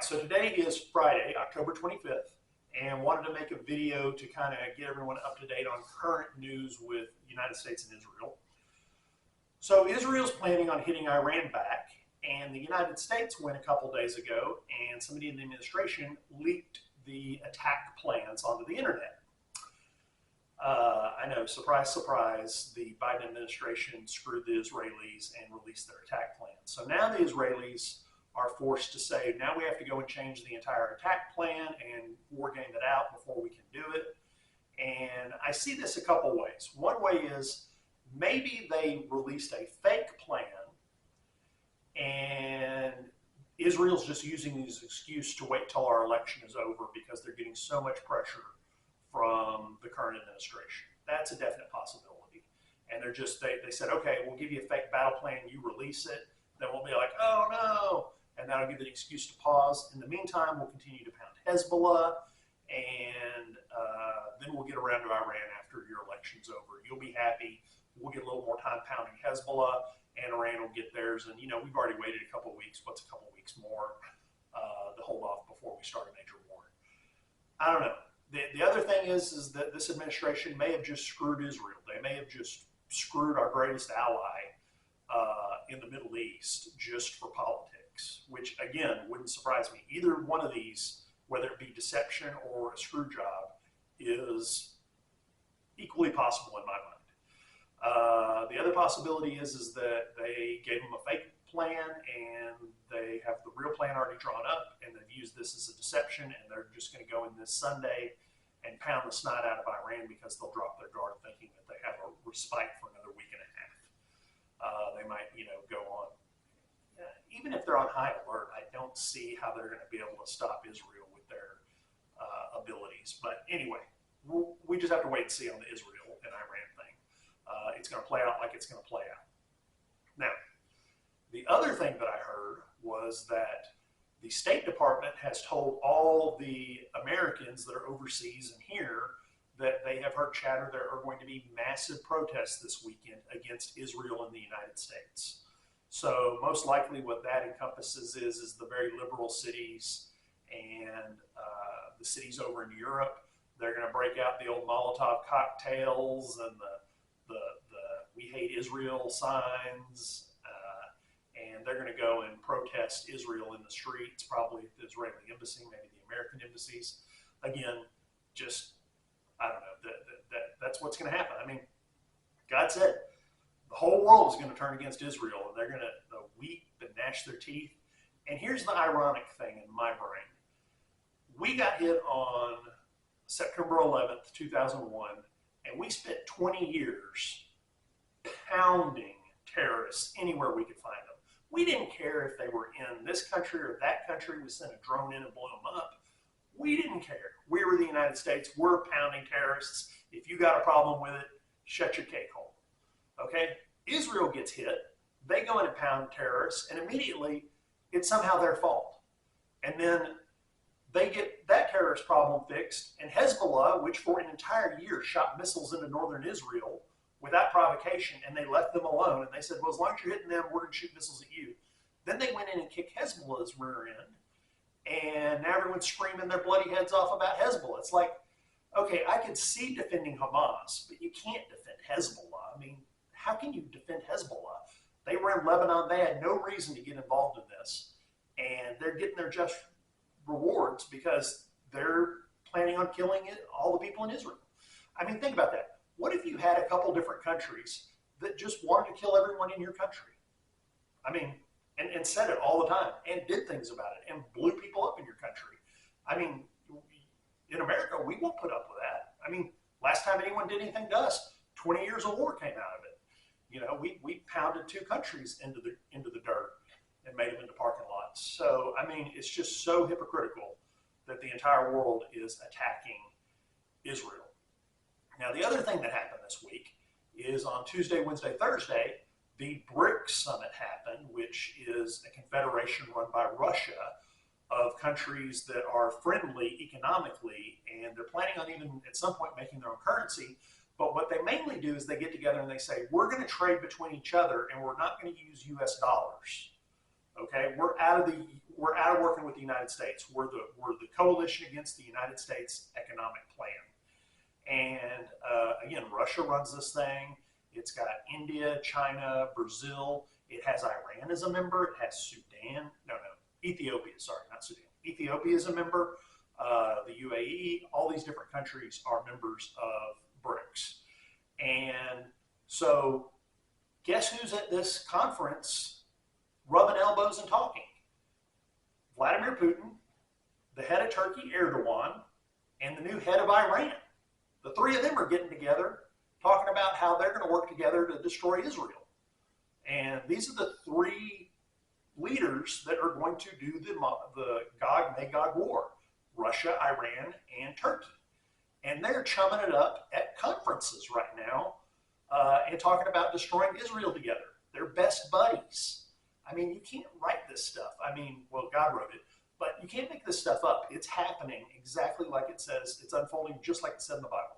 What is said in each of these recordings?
right, so today is Friday, October 25th, and wanted to make a video to kind of get everyone up to date on current news with the United States and Israel. So Israel's planning on hitting Iran back, and the United States went a couple days ago, and somebody in the administration leaked the attack plans onto the internet. I know, surprise, surprise, the Biden administration screwed the Israelis and released their attack plans. So now the Israelis are forced to say, now we have to go and change the entire attack plan and war game it out before we can do it. And I see this a couple ways. One way is maybe they released a fake plan and Israel's just using this excuse to wait till our election is over because they're getting so much pressure from the current administration. That's a definite possibility. And they're just, they said, okay, we'll give you a fake battle plan, you release it, then we'll be like, oh no, and that'll give an excuse to pause. In the meantime, we'll continue to pound Hezbollah, and then we'll get around to Iran after your election's over. You'll be happy. We'll get a little more time pounding Hezbollah, and Iran will get theirs. And, you know, we've already waited a couple of weeks. What's a couple of weeks more to hold off before we start a major war? I don't know. The other thing is that this administration may have just screwed Israel. They may have just screwed our greatest ally in the Middle East just for politics, which, again, wouldn't surprise me. Either one of these, whether it be deception or a screw job, is equally possible in my mind. The other possibility is that they gave them a fake plan and they have the real plan already drawn up and they've used this as a deception and they're just going to go in this Sunday and pound the snot out of Iran because they'll drop their guard thinking that they have a respite for another week and a half. They might, you know, go on. Even if they're on high alert, I don't see how they're going to be able to stop Israel with their abilities. But anyway, we just have to wait and see on the Israel and Iran thing. It's going to play out like it's going to play out. Now, the other thing that I heard was that the State Department has told all the Americans that are overseas and here that they have heard chatter there are going to be massive protests this weekend against Israel in the United States. So most likely what that encompasses is the very liberal cities and the cities over in Europe. They're going to break out the old Molotov cocktails and the We Hate Israel signs. And they're going to go and protest Israel in the streets, probably at the Israeli embassy, maybe the American embassies. Again, just, I don't know, that's what's going to happen. I mean, God said the whole world is going to turn against Israel, and they're going to weep and gnash their teeth. And here's the ironic thing in my brain. We got hit on September 11th, 2001, and we spent 20 years pounding terrorists anywhere we could find them. We didn't care if they were in this country or that country. We sent a drone in and blew them up. We didn't care. We were the United States. We're pounding terrorists. If you got a problem with it, shut your cake hole. Okay? Israel gets hit. They go in and pound terrorists, and immediately it's somehow their fault. And then they get that terrorist problem fixed, and Hezbollah, which for an entire year shot missiles into northern Israel without provocation, and they left them alone, and they said, well, as long as you're hitting them, we're going to shoot missiles at you. Then they went in and kicked Hezbollah's rear end, and now everyone's screaming their bloody heads off about Hezbollah. It's like, okay, I can see defending Hamas, but you can't defend Hezbollah. I mean, how can you defend Hezbollah? They were in Lebanon. They had no reason to get involved in this, and they're getting their just rewards because they're planning on killing all the people in Israel. I mean, think about that. What if you had a couple different countries that just wanted to kill everyone in your country? I mean, and said it all the time and did things about it and blew people up in your country. I mean, in America, we won't put up with that. I mean, last time anyone did anything to us, 20 years of war came out of it. You know, we pounded two countries into the dirt and made them into parking lots. So, I mean, it's just so hypocritical that the entire world is attacking Israel. Now, the other thing that happened this week is on Tuesday, Wednesday, Thursday, the BRICS summit happened, which is a confederation run by Russia of countries that are friendly economically, and they're planning on even at some point making their own currency. But what they mainly do is they get together and they say, we're going to trade between each other and we're not going to use US dollars. Okay, we're we're out of working with the United States. We're the coalition against the United States economic plan. And again, Russia runs this thing. It's got India, China, Brazil. It has Iran as a member. It has Sudan. Ethiopia. Sorry, not Sudan. Ethiopia is a member. The UAE. All these different countries are members of BRICS. And so, guess who's at this conference rubbing elbows and talking? Vladimir Putin, the head of Turkey, Erdogan, and the new head of Iran. The three of them are getting together, talking about how they're going to work together to destroy Israel. And these are the three leaders that are going to do the Gog-Magog war: Russia, Iran, and Turkey. And they're chumming it up at conferences right now and talking about destroying Israel together. They're best buddies. I mean, you can't write this stuff. I mean, well, God wrote it, but you can't make this stuff up. It's happening exactly like it says. It's unfolding just like it said in the Bible.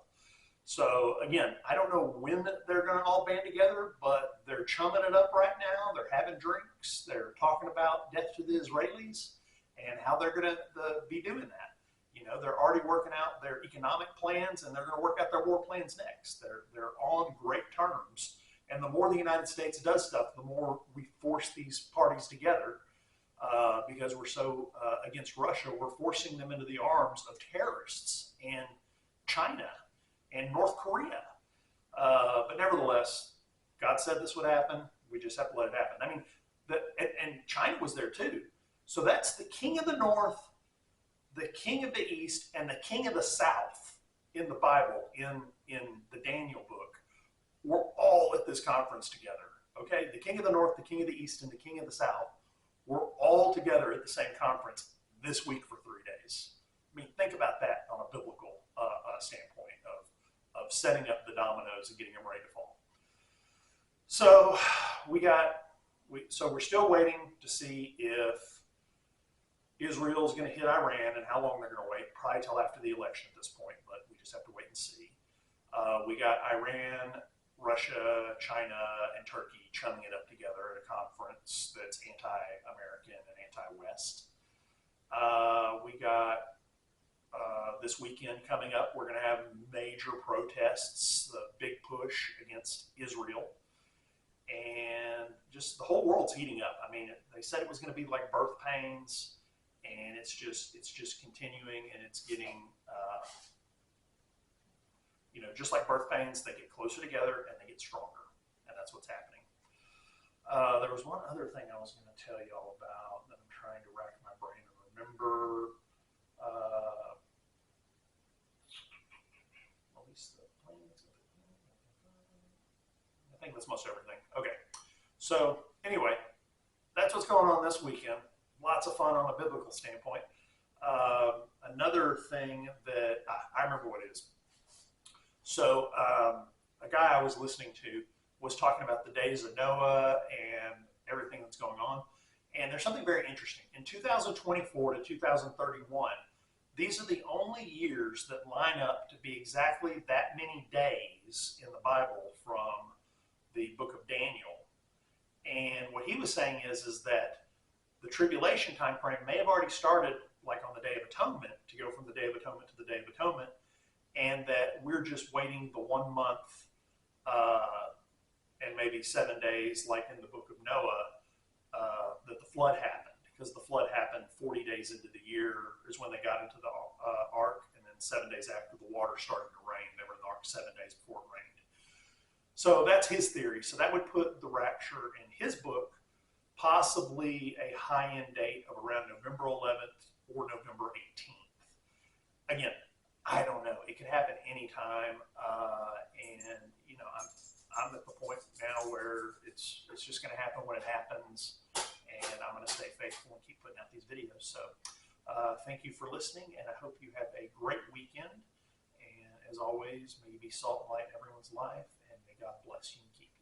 So again, I don't know when they're going to all band together, but they're chumming it up right now. They're having drinks. They're talking about death to the Israelis and how they're going to be doing that. You know, they're already working out their economic plans, and they're going to work out their war plans next. They're on great terms. And the more the United States does stuff, the more we force these parties together because we're so against Russia. We're forcing them into the arms of terrorists and China and North Korea. But nevertheless, God said this would happen. We just have to let it happen. I mean, and China was there too. So that's the king of the north, the king of the east, and the king of the south in the Bible, in the Daniel book. We're all at this conference together. Okay, the king of the north, the king of the east, and the king of the south. We're all together at the same conference this week for 3 days. I mean, think about that on a biblical standpoint of setting up the dominoes and getting them ready to fall. So we're still waiting to see if Israel is going to hit Iran and how long they're going to wait. Probably till after the election at this point, but we just have to wait and see. We got Iran, Russia, China, and Turkey chumming it up together at a conference that's anti-American and anti-West. We got this weekend coming up, we're going to have major protests, the big push against Israel. And just the whole world's heating up. I mean, they said it was going to be like birth pains, and it's just continuing, and it's getting, just like birth pains, they get closer together and they get stronger, and that's what's happening. There was one other thing I was going to tell you all about that I'm trying to rack my brain and remember. At least the plans. I think that's most everything. Okay, so anyway, that's what's going on this weekend. Lots of fun on a biblical standpoint. Another thing that I remember what it is. So a guy I was listening to was talking about the days of Noah and everything that's going on. And there's something very interesting. In 2024 to 2031, these are the only years that line up to be exactly that many days in the Bible from the book of Daniel. And what he was saying is that the tribulation time frame may have already started like on the Day of Atonement, to go from the Day of Atonement to the Day of Atonement, and that we're just waiting the 1 month and maybe 7 days, like in the book of Noah, that the flood happened. Because the flood happened 40 days into the year is when they got into the ark, and then 7 days after the water started to rain. They were in the ark 7 days before it rained. So that's his theory. So that would put the rapture in his book possibly a high-end date of around November 11th or November 18th. Again, I don't know. It could happen anytime, and I'm at the point now where it's just going to happen when it happens, and I'm going to stay faithful and keep putting out these videos. So thank you for listening, and I hope you have a great weekend. And as always, may you be salt and light in everyone's life, and may God bless you and keep you.